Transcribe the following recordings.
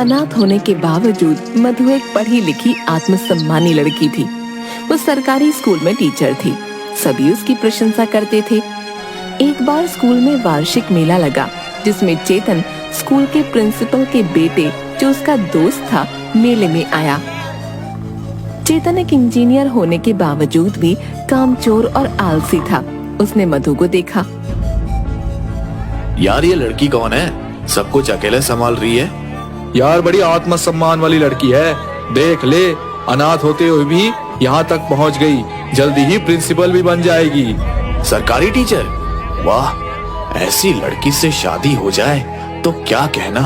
अनाथ होने के बावजूद मधु एक पढ़ी लिखी आत्मसम्मानी लड़की थी। वो सरकारी स्कूल में टीचर थी। सभी उसकी प्रशंसा करते थे। एक बार स्कूल में वार्षिक मेला लगा, जिसमें चेतन स्कूल के प्रिंसिपल के बेटे, जो उसका दोस्त था, मेले में आया। चेतन एक इंजीनियर होने के बावजूद भी कामचोर और आलसी था। उसने मधु को देखा। यार ये लड़की कौन है? सब कुछ अकेले संभाल रही है। यार बड़ी आत्मसम्मान वाली लड़की है। देख ले, अनाथ होते हुए भी यहाँ तक पहुँच गई। जल्दी ही प्रिंसिपल भी बन जाएगी। सरकारी टीचर? वाह, ऐसी लड़की से शादी हो जाए तो क्या कहना।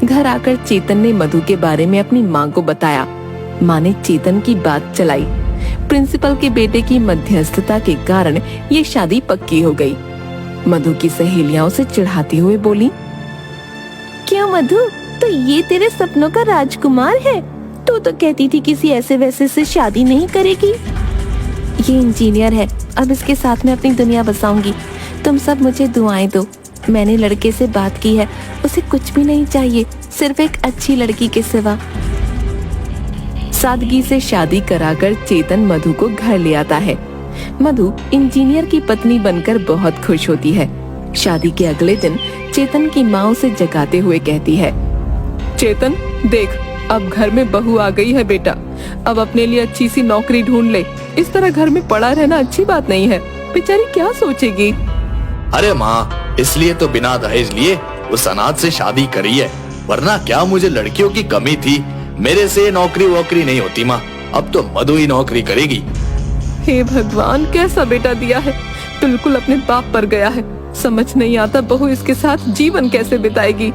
घर आकर चेतन ने मधु के बारे में अपनी माँ को बताया। माँ ने चेतन की बात चलाई। प्रिंसिपल के बेटे की मध्यस्थता के कारण ये शादी पक्की हो गई। मधु की सहेलियां उसे चिढ़ाती हुए बोली, क्यों मधु, तो ये तेरे सपनों का राजकुमार है? तू तो कहती थी किसी ऐसे वैसे से शादी नहीं करेगी। ये इंजीनियर है, अब इसके साथ में अपनी दुनिया बसाऊंगी। तुम सब मुझे दुआएं दो। मैंने लड़के से बात की है, उसे कुछ भी नहीं चाहिए, सिर्फ एक अच्छी लड़की के सिवा। सादगी से शादी कराकर चेतन मधु को घर ले आता है। मधु इंजीनियर की पत्नी बनकर बहुत खुश होती है। शादी के अगले दिन चेतन की माँ उसे जगाते हुए कहती है, चेतन देख, अब घर में बहू आ गई है बेटा। अब अपने लिए अच्छी सी नौकरी ढूंढ ले। इस तरह घर में पड़ा रहना अच्छी बात नहीं है। बेचारी क्या सोचेगी। अरे माँ, इसलिए तो बिना दहेज लिए उस अनाथ से शादी करी है, वरना क्या मुझे लड़कियों की कमी थी। मेरे से नौकरी वोकरी नहीं होती माँ, अब तो मधु ही नौकरी करेगी। हे भगवान, कैसा बेटा दिया है, बिल्कुल अपने बाप पर गया है। समझ नहीं आता बहू इसके साथ जीवन कैसे बिताएगी।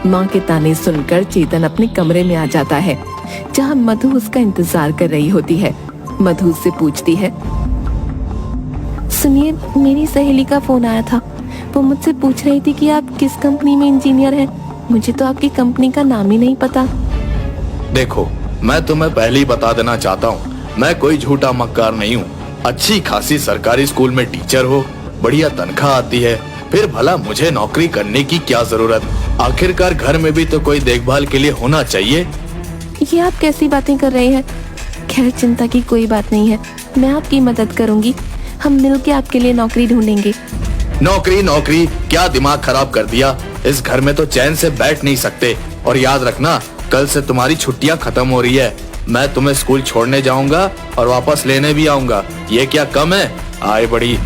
माँ के ताने सुनकर चेतन अपने कमरे में आ जाता है, जहाँ मधु उसका इंतजार कर रही होती है। मधु उससे पूछती है, सुनिए, मेरी सहेली का फोन आया था। वो मुझसे पूछ रही थी कि आप किस कंपनी में इंजीनियर हैं। मुझे तो आपकी कंपनी का नाम ही नहीं पता। देखो, मैं तुम्हें पहले ही बता देना चाहता हूँ, मैं कोई झूठा मक्कार नहीं हूँ। अच्छी खासी सरकारी स्कूल में टीचर हो, बढ़िया तनख्वाह आती है, फिर भला मुझे नौकरी करने की क्या जरूरत। आखिरकार घर में भी तो कोई देखभाल के लिए होना चाहिए। ये आप कैसी बातें कर रहे हैं? खैर, चिंता की कोई बात नहीं है, मैं आपकी मदद करूंगी। हम मिलके आपके लिए नौकरी ढूंढेंगे। नौकरी नौकरी, क्या दिमाग खराब कर दिया। इस घर में तो चैन से बैठ नहीं सकते। और याद रखना, कल से तुम्हारी छुट्टियां खत्म हो रही है। मैं तुम्हें स्कूल छोड़ने जाऊंगा और वापस लेने भी आऊंगा। ये क्या कम है? आए बड़ी।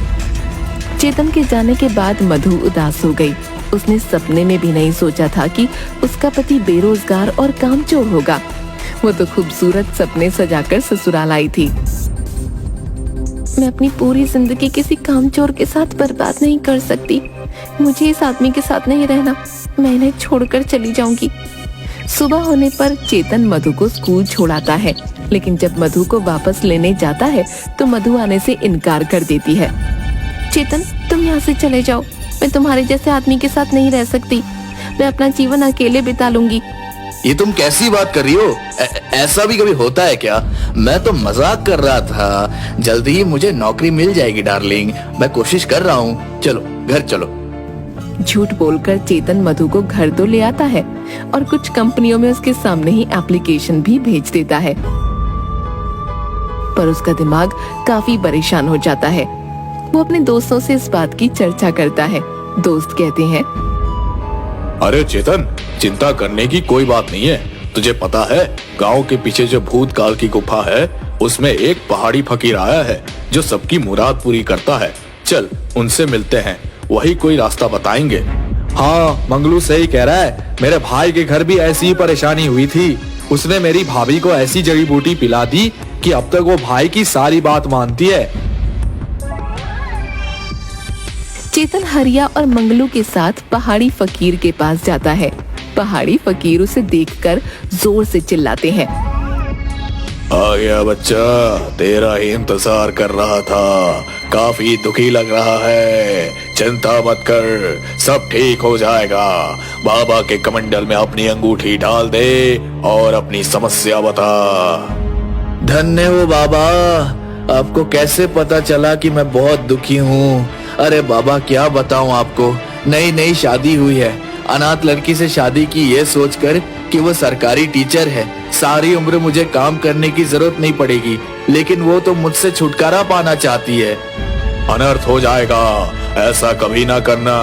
चेतन के जाने के बाद मधु उदास हो गई। उसने सपने में भी नहीं सोचा था कि उसका पति बेरोजगार और कामचोर होगा। वो तो खूबसूरत सपने सजाकर ससुराल आई थी। मैं अपनी पूरी जिंदगी किसी कामचोर के साथ बर्बाद नहीं कर सकती। मुझे इस आदमी के साथ नहीं रहना। मैं इन्हें छोड़कर चली जाऊंगी। सुबह होने पर चेतन मधु को स्कूल छोड़ाता है, लेकिन जब मधु को वापस लेने जाता है तो मधु आने से इनकार कर देती है। चेतन, तुम यहाँ से चले जाओ। मैं तुम्हारे जैसे आदमी के साथ नहीं रह सकती। मैं अपना जीवन अकेले बिता लूंगी। ये तुम कैसी बात कर रही हो? ऐसा भी कभी होता है क्या? मैं तो मजाक कर रहा था। जल्दी ही मुझे नौकरी मिल जाएगी डार्लिंग, मैं कोशिश कर रहा हूँ। चलो घर चलो। झूठ बोलकर चेतन मधु को घर तो ले आता है और कुछ कंपनियों में उसके सामने ही एप्लीकेशन भी भेज देता है। पर उसका दिमाग काफी परेशान हो जाता है। वो अपने दोस्तों से इस बात की चर्चा करता है। दोस्त कहते हैं, अरे चेतन, चिंता करने की कोई बात नहीं है। तुझे पता है, गांव के पीछे जो भूतकाल की गुफा है, उसमें एक पहाड़ी फकीर आया है जो सबकी मुराद पूरी करता है। चल उनसे मिलते हैं, वही कोई रास्ता बताएंगे। हाँ, मंगलू सही कह रहा है। मेरे भाई के घर भी ऐसी ही परेशानी हुई थी। उसने मेरी भाभी को ऐसी जड़ी बूटी पिला दी कि अब तक वो भाई की सारी बात मानती है। चेतन हरिया और मंगलू के साथ पहाड़ी फकीर के पास जाता है। पहाड़ी फकीर उसे देखकर जोर से चिल्लाते हैं, आ गया बच्चा, तेरा ही इंतजार कर रहा था। काफी दुखी लग रहा है, चिंता मत कर, सब ठीक हो जाएगा। बाबा के कमंडल में अपनी अंगूठी डाल दे और अपनी समस्या बता। धन्य हो बाबा, आपको कैसे पता चला कि मैं बहुत दुखी हूँ? अरे बाबा, क्या बताऊँ आपको, नई नई शादी हुई है अनाथ लड़की से शादी की ये सोचकर कि वो सरकारी टीचर है, सारी उम्र मुझे काम करने की जरूरत नहीं पड़ेगी, लेकिन वो तो मुझसे छुटकारा पाना चाहती है। अनर्थ हो जाएगा, ऐसा कभी ना करना।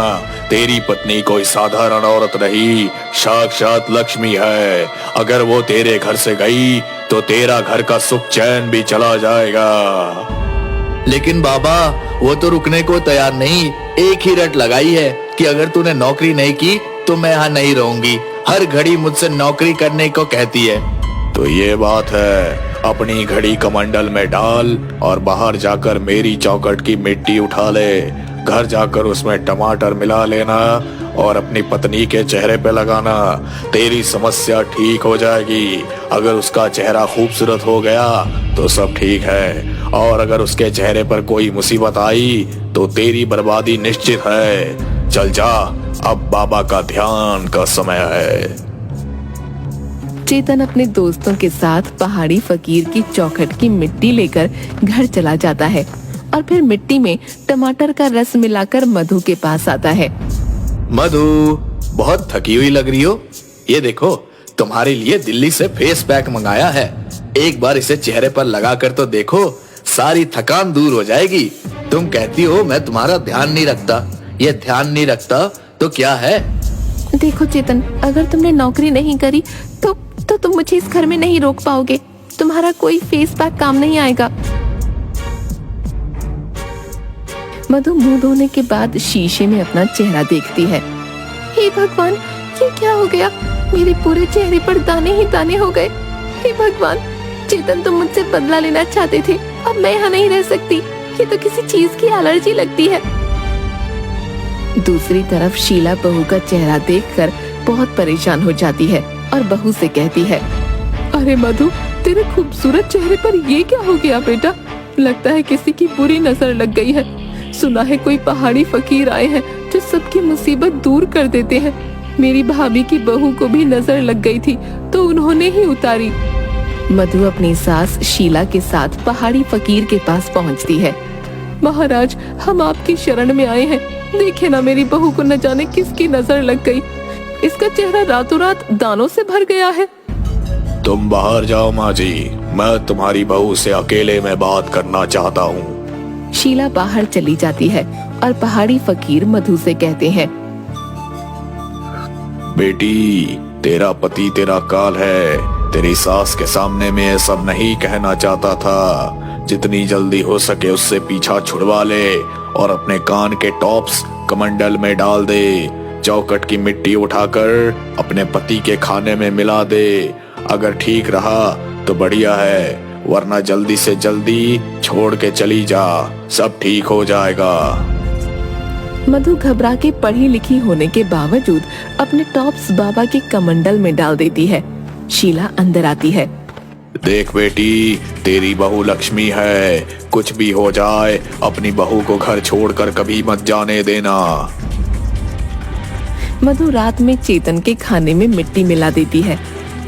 तेरी पत्नी कोई साधारण औरत नहीं, साक्षात लक्ष्मी है। अगर वो तेरे घर से गई तो तेरा घर का सुख चैन भी चला जाएगा। लेकिन बाबा, वो तो रुकने को तैयार नहीं, एक ही रट लगाई है कि अगर तूने नौकरी नहीं की तो मैं यहाँ नहीं रहूंगी। हर घड़ी मुझसे नौकरी करने को कहती है। तो ये बात है, अपनी घड़ी कमंडल में डाल और बाहर जाकर मेरी चौखट की मिट्टी उठा ले। घर जाकर उसमें टमाटर मिला लेना और अपनी पत्नी के चेहरे पे लगाना, तेरी समस्या ठीक हो जाएगी। अगर उसका चेहरा खूबसूरत हो गया तो सब ठीक है, और अगर उसके चेहरे पर कोई मुसीबत आई तो तेरी बर्बादी निश्चित है। चल जा, अब बाबा का ध्यान का समय है। चेतन अपने दोस्तों के साथ पहाड़ी फकीर की चौखट की मिट्टी लेकर घर चला जाता है और फिर मिट्टी में टमाटर का रस मिलाकर मधु के पास आता है। मधु, बहुत थकी हुई लग रही हो। ये देखो, तुम्हारे लिए दिल्ली से फेस पैक मंगाया है। एक बार इसे चेहरे पर लगा कर तो देखो, सारी थकान दूर हो जाएगी। तुम कहती हो मैं तुम्हारा ध्यान नहीं रखता, ये ध्यान नहीं रखता तो क्या है? देखो चेतन, अगर तुमने नौकरी नहीं करी तो तुम मुझे इस घर में नहीं रोक पाओगे। तुम्हारा कोई फेस पैक काम नहीं आएगा। मधु मुंह धोने के बाद शीशे में अपना चेहरा देखती है। हे भगवान, ये क्या हो गया? मेरे पूरे चेहरे पर दाने ही दाने हो गए। हे भगवान, चेतन तुम मुझसे बदला लेना चाहते थे, अब मैं यहाँ नहीं रह सकती। ये तो किसी चीज की एलर्जी लगती है। दूसरी तरफ शीला बहू का चेहरा देखकर बहुत परेशान हो जाती है और बहू से कहती है, अरे मधु, तेरे खूबसूरत चेहरे पर ये क्या हो गया बेटा? लगता है किसी की बुरी नजर लग गई है। सुना है कोई पहाड़ी फकीर आए हैं जो सबकी मुसीबत दूर कर देते हैं। मेरी भाभी की बहू को भी नजर लग गई थी तो उन्होंने ही उतारी। मधु अपनी सास शीला के साथ पहाड़ी फकीर के पास पहुंचती है। महाराज, हम आपकी शरण में आए हैं। देखे ना, मेरी बहू को न जाने किसकी नजर लग गई। इसका चेहरा रातों रात दानों से भर गया है। तुम बाहर जाओ माँ जी, मैं तुम्हारी बहू से अकेले में बात करना चाहता हूँ। शीला बाहर चली जाती है और पहाड़ी फकीर मधु से कहते हैं, बेटी, तेरा पति तेरा काल है। तेरी सास के सामने में ये सब नहीं कहना चाहता था। जितनी जल्दी हो सके उससे पीछा छुड़वा ले और अपने कान के टॉप्स कमंडल में डाल दे। चौखट की मिट्टी उठाकर अपने पति के खाने में मिला दे। अगर ठीक रहा तो बढ़िया है, वरना जल्दी से जल्दी छोड़ के चली जा, सब ठीक हो जाएगा। मधु घबरा के पढ़ी लिखी होने के बावजूद अपने टॉप्स बाबा के कमंडल में डाल देती है। शीला अंदर आती है। देख बेटी, तेरी बहू लक्ष्मी है, कुछ भी हो जाए अपनी बहू को घर छोड़कर कभी मत जाने देना। मधु रात में चेतन के खाने में मिट्टी मिला देती है।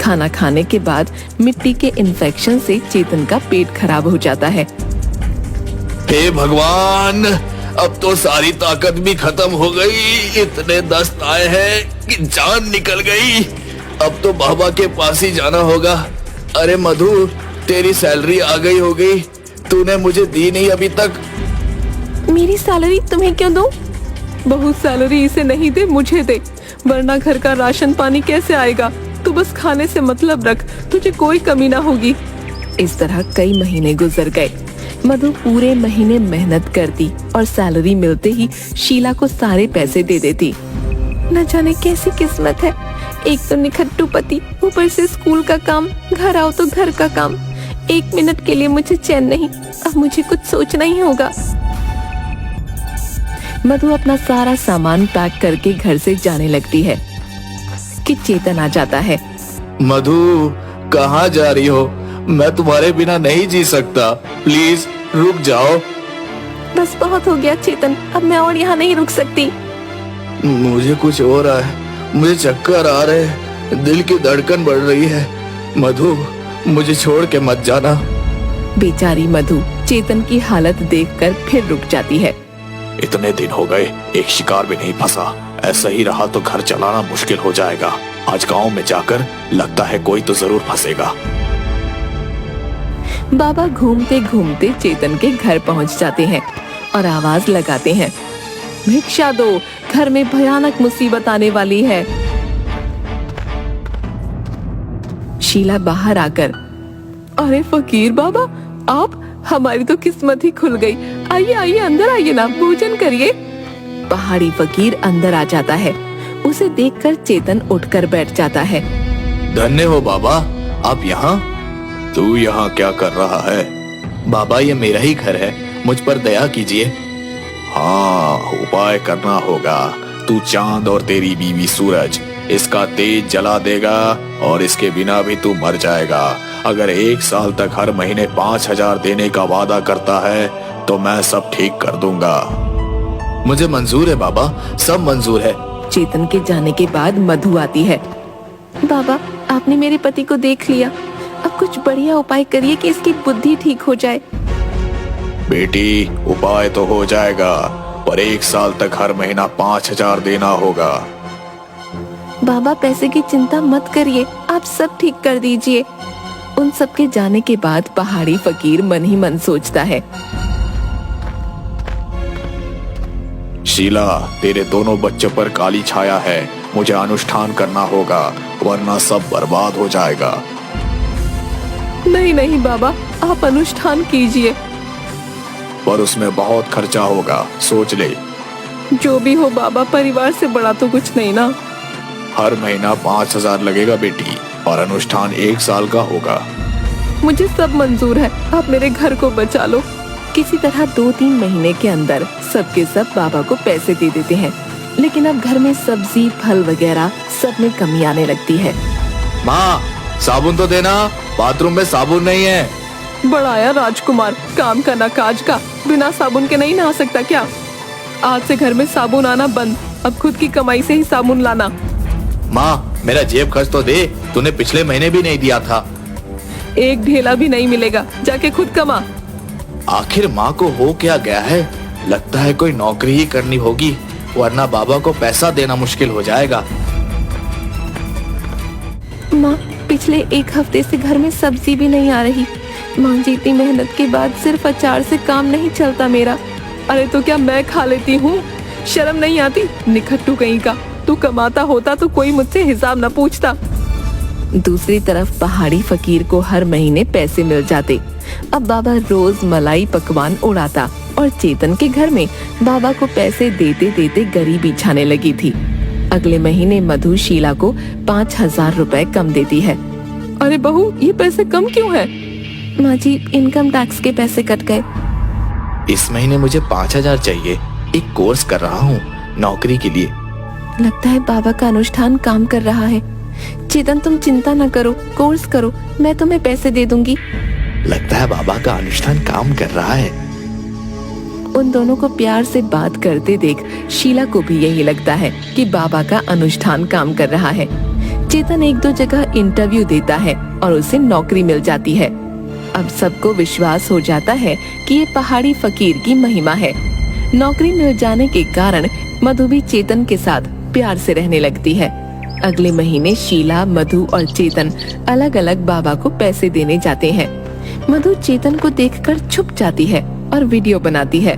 खाना खाने के बाद मिट्टी के इन्फेक्शन से चेतन का पेट खराब हो जाता है। हे भगवान, अब तो सारी ताकत भी खत्म हो गई। इतने दस्त आए हैं कि जान निकल गई। अब तो बाबा के पास ही जाना होगा। अरे मधु, तेरी सैलरी आ गई होगी, तूने मुझे दी नहीं अभी तक। मेरी सैलरी तुम्हें क्यों दूं? बहू सैलरी इसे नहीं दे, मुझे दे, वरना घर का राशन पानी कैसे आएगा? तू बस खाने से मतलब रख, तुझे कोई कमी ना होगी। इस तरह कई महीने गुजर गए। मधु पूरे महीने मेहनत करती और सैलरी मिलते ही शीला को सारे पैसे दे देती। न जाने कैसी किस्मत है, एक तो निखट्टू पति, ऊपर से स्कूल का काम, घर आओ तो घर का काम। एक मिनट के लिए मुझे चैन नहीं। अब मुझे कुछ सोचना ही होगा। मधु अपना सारा सामान पैक करके घर से जाने लगती है कि चेतन आ जाता है। मधु, कहाँ जा रही हो? मैं तुम्हारे बिना नहीं जी सकता, प्लीज रुक जाओ। बस बहुत हो गया चेतन, अब मैं और यहाँ नहीं रुक सकती। मुझे कुछ हो रहा है, मुझे चक्कर आ रहे हैं, दिल की धड़कन बढ़ रही है। मधु, मुझे छोड़ के मत जाना। बेचारी मधु चेतन की हालत देखकर फिर रुक जाती है। इतने दिन हो गए, एक शिकार भी नहीं फंसा। ऐसा ही रहा तो घर चलाना मुश्किल हो जाएगा। आज गांव में जाकर लगता है कोई तो जरूर फंसेगा। बाबा घूमते घूमते चेतन के घर पहुंच जाते हैं और आवाज लगाते हैं, भिक्षा दो, घर में भयानक मुसीबत आने वाली है। शीला बाहर आकर, अरे फकीर बाबा, आप, हमारी तो किस्मत ही खुल गई। आइए आइए, अंदर आइए ना, भोजन करिए। पहाड़ी फकीर अंदर आ जाता है। उसे देखकर चेतन उठकर बैठ जाता है। धन्य हो बाबा, आप यहाँ? तू यहाँ क्या कर रहा है? बाबा, ये मेरा ही घर है, मुझ पर दया कीजिए। हाँ, उपाय करना होगा। तू चांद और तेरी बीवी सूरज, इसका तेज जला देगा और इसके बिना भी तू मर जाएगा। अगर 1 साल तक हर महीने 5,000 देने का वादा करता है तो मैं सब ठीक कर दूंगा। मुझे मंजूर है बाबा, सब मंजूर है। चेतन के जाने के बाद मधु आती है। बाबा, आपने मेरे पति को देख लिया, अब कुछ बढ़िया उपाय करिए कि इसकी बुद्धि ठीक हो जाए। बेटी, उपाय तो हो जाएगा, पर 1 साल तक हर महीना 5,000 देना होगा। बाबा, पैसे की चिंता मत करिए, आप सब ठीक कर दीजिए। उन सब के जाने के बाद पहाड़ी फकीर मन ही मन सोचता है, शीला, तेरे दोनों बच्चों पर काली छाया है। मुझे अनुष्ठान करना होगा, वरना सब बर्बाद हो जाएगा। नहीं नहीं बाबा, आप अनुष्ठान कीजिए। पर उसमें बहुत खर्चा होगा, सोच ले। जो भी हो बाबा, परिवार से बड़ा तो कुछ नहीं ना। हर महीना 5,000 लगेगा बेटी, और अनुष्ठान 1 साल का होगा। मुझे सब मंजूर है, आप मेरे घर को बचा लो। किसी तरह 2-3 महीने के अंदर सबके सब बाबा को पैसे दे देते हैं, लेकिन अब घर में सब्जी, फल वगैरह सब में कमी आने लगती है। माँ, साबुन तो देना, बाथरूम में साबुन नहीं है। बड़ाया राजकुमार, काम का ना काज का, बिना साबुन के नहीं नहा सकता क्या? आज से घर में साबुन आना बंद, अब खुद की कमाई से ही साबुन लाना। माँ, मेरा जेब खर्च तो दे, तूने पिछले महीने भी नहीं दिया था। एक ढेला भी नहीं मिलेगा, जाके खुद कमा। आखिर माँ को हो क्या गया है? लगता है कोई नौकरी ही करनी होगी, वरना बाबा को पैसा देना मुश्किल हो जाएगा। माँ, पिछले 1 हफ्ते से घर में सब्जी भी नहीं आ रही। माँ जी, इतनी मेहनत के बाद सिर्फ अचार से काम नहीं चलता मेरा। अरे तो क्या मैं खा लेती हूँ? शर्म नहीं आती? निखट्टू कहीं का, तू कमाता होता तो कोई मुझसे हिसाब न पूछता। दूसरी तरफ पहाड़ी फकीर को हर महीने पैसे मिल जाते। अब बाबा रोज मलाई पकवान उड़ाता और चेतन के घर में बाबा को पैसे देते देते गरीबी छाने लगी थी। अगले महीने मधु शीला को 5,000 रुपए कम देती है। अरे बहू, ये पैसे कम क्यों हैं? माँ जी, इनकम टैक्स के पैसे कट गए। इस महीने मुझे 5,000 चाहिए, एक कोर्स कर रहा हूँ नौकरी के लिए। लगता है बाबा का अनुष्ठान काम कर रहा है। चेतन, तुम चिंता न करो, कोर्स करो, मैं तुम्हें पैसे दे दूंगी। लगता है बाबा का अनुष्ठान काम कर रहा है। उन दोनों को प्यार से बात करते देख शीला को भी यही लगता है कि बाबा का अनुष्ठान काम कर रहा है। चेतन 1-2 जगह इंटरव्यू देता है और उसे नौकरी मिल जाती है। अब सबको विश्वास हो जाता है कि ये पहाड़ी फकीर की महिमा है। नौकरी मिल जाने के कारण मधु भी चेतन के साथ प्यार से रहने लगती है। अगले महीने शीला, मधु और चेतन अलग अलग बाबा को पैसे देने जाते हैं। मधु चेतन को देखकर छुप जाती है और वीडियो बनाती है।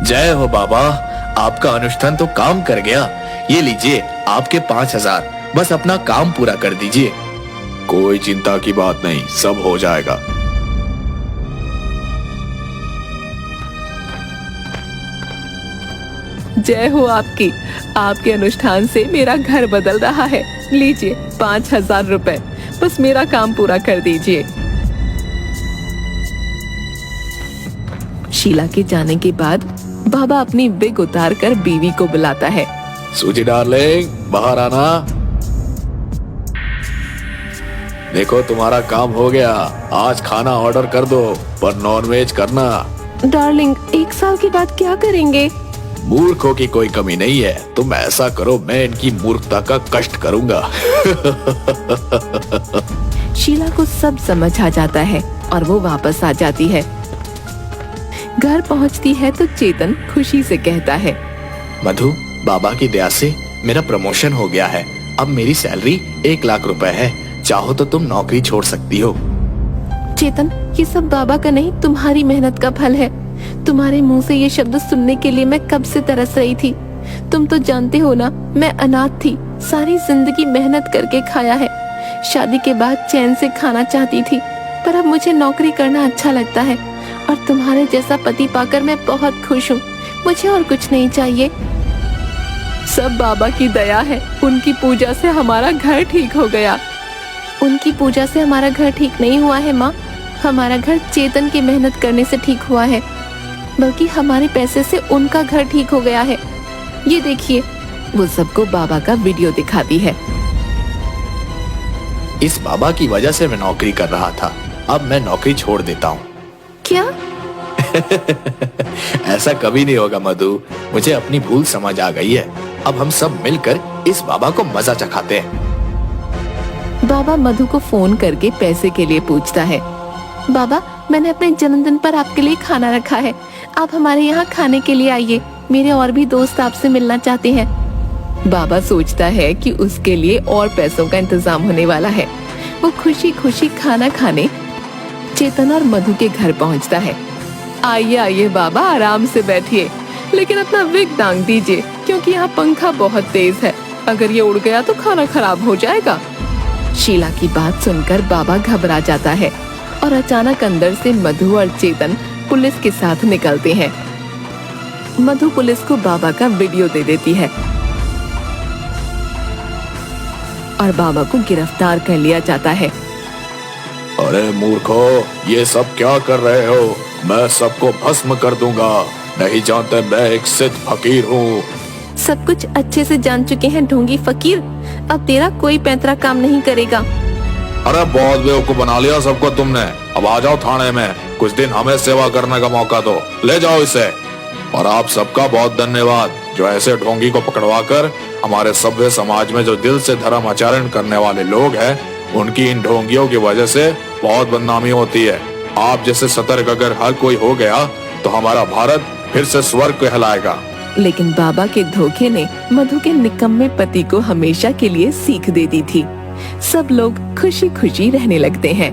जय हो बाबा, आपका अनुष्ठान तो काम कर गया। ये लीजिए आपके 5,000, बस अपना काम पूरा कर दीजिए। कोई चिंता की बात नहीं, सब हो जाएगा। जय हो आपकी, आपके अनुष्ठान से मेरा घर बदल रहा है। लीजिए 5,000 रुपए, बस मेरा काम पूरा कर दीजिए। शीला के जाने के बाद बाबा अपनी विग उतार कर बीवी को बुलाता है। सूजी डार्लिंग, बाहर आना। देखो तुम्हारा काम हो गया, आज खाना ऑर्डर कर दो, पर नॉनवेज करना। डार्लिंग, 1 साल के बाद क्या करेंगे? मूर्खों की कोई कमी नहीं है, तुम ऐसा करो, मैं इनकी मूर्खता का कष्ट करूंगा। शीला को सब समझ आ जाता है और वो वापस आ जाती है। घर पहुंचती है तो चेतन खुशी से कहता है, मधु, बाबा की दया से मेरा प्रमोशन हो गया है। अब मेरी सैलरी 1 लाख रुपए है। चाहो तो तुम नौकरी छोड़ सकती हो। चेतन, ये सब बाबा का नहीं, तुम्हारी मेहनत का फल है। तुम्हारे मुंह से ये शब्द सुनने के लिए मैं कब से तरस रही थी। तुम तो जानते हो ना, मैं अनाथ थी, सारी जिंदगी मेहनत करके खाया है। शादी के बाद चैन से खाना चाहती थी, पर अब मुझे नौकरी करना अच्छा लगता है और तुम्हारे जैसा पति पाकर मैं बहुत खुश हूँ। मुझे और कुछ नहीं चाहिए। सब बाबा की दया है। उनकी पूजा से हमारा घर ठीक हो गया। उनकी पूजा से हमारा घर ठीक नहीं हुआ है माँ। हमारा घर चेतन की मेहनत करने से ठीक हुआ है, बल्कि हमारे पैसे से उनका घर ठीक हो गया है। ये देखिए। वो सबको बाबा का वीडियो दिखाती है। इस बाबा की वजह से मैं नौकरी कर रहा था, अब मैं नौकरी छोड़ देता हूँ। क्या? ऐसा कभी नहीं होगा मधु, मुझे अपनी भूल समझ आ गई है। अब हम सब मिलकर इस बाबा को मजा चखाते हैं। बाबा मधु को फोन करके पैसे के लिए पूछता है। बाबा, मैंने अपने जन्मदिन पर आपके लिए खाना रखा है, आप हमारे यहाँ खाने के लिए आइए। मेरे और भी दोस्त आपसे मिलना चाहते हैं। बाबा सोचता है कि उसके लिए और पैसों का इंतजाम होने वाला है। वो खुशी खुशी खाना खाने चेतन और मधु के घर पहुंचता है। आइए आइए बाबा, आराम से बैठिए, लेकिन अपना विग टांग दीजिए, क्योंकि यहाँ पंखा बहुत तेज है। अगर ये उड़ गया तो खाना खराब हो जाएगा। शीला की बात सुनकर बाबा घबरा जाता है और अचानक अंदर से मधु और चेतन पुलिस के साथ निकलते हैं। मधु पुलिस को बाबा का वीडियो दे देती है और बाबा को गिरफ्तार कर लिया जाता है। अरे मूर्खो, ये सब क्या कर रहे हो? मैं सबको भस्म कर दूंगा। नहीं जानते मैं एक सिद्ध फकीर हूँ। सब कुछ अच्छे से जान चुके हैं ढोंगी फकीर। अब तेरा कोई पैंतरा काम नहीं करेगा। अरे बहुत बेवकूफ बना लिया सबको तुमने। अब आ जाओ थाने में, कुछ दिन हमें सेवा करने का मौका दो। ले जाओ इसे। और आप सबका बहुत धन्यवाद, जो ऐसे ढोंगी को पकड़वा कर हमारे सभ्य समाज में जो दिल से धर्म आचरण करने वाले लोग हैं, उनकी इन ढोंगियों की वजह से बहुत बदनामी होती है। आप जैसे सतर्क अगर हर कोई हो गया तो हमारा भारत फिर से स्वर्ग कहलाएगा। लेकिन बाबा के धोखे ने मधु के निकम्मे पति को हमेशा के लिए सीख दे दी थी। सब लोग खुशी खुशी रहने लगते हैं।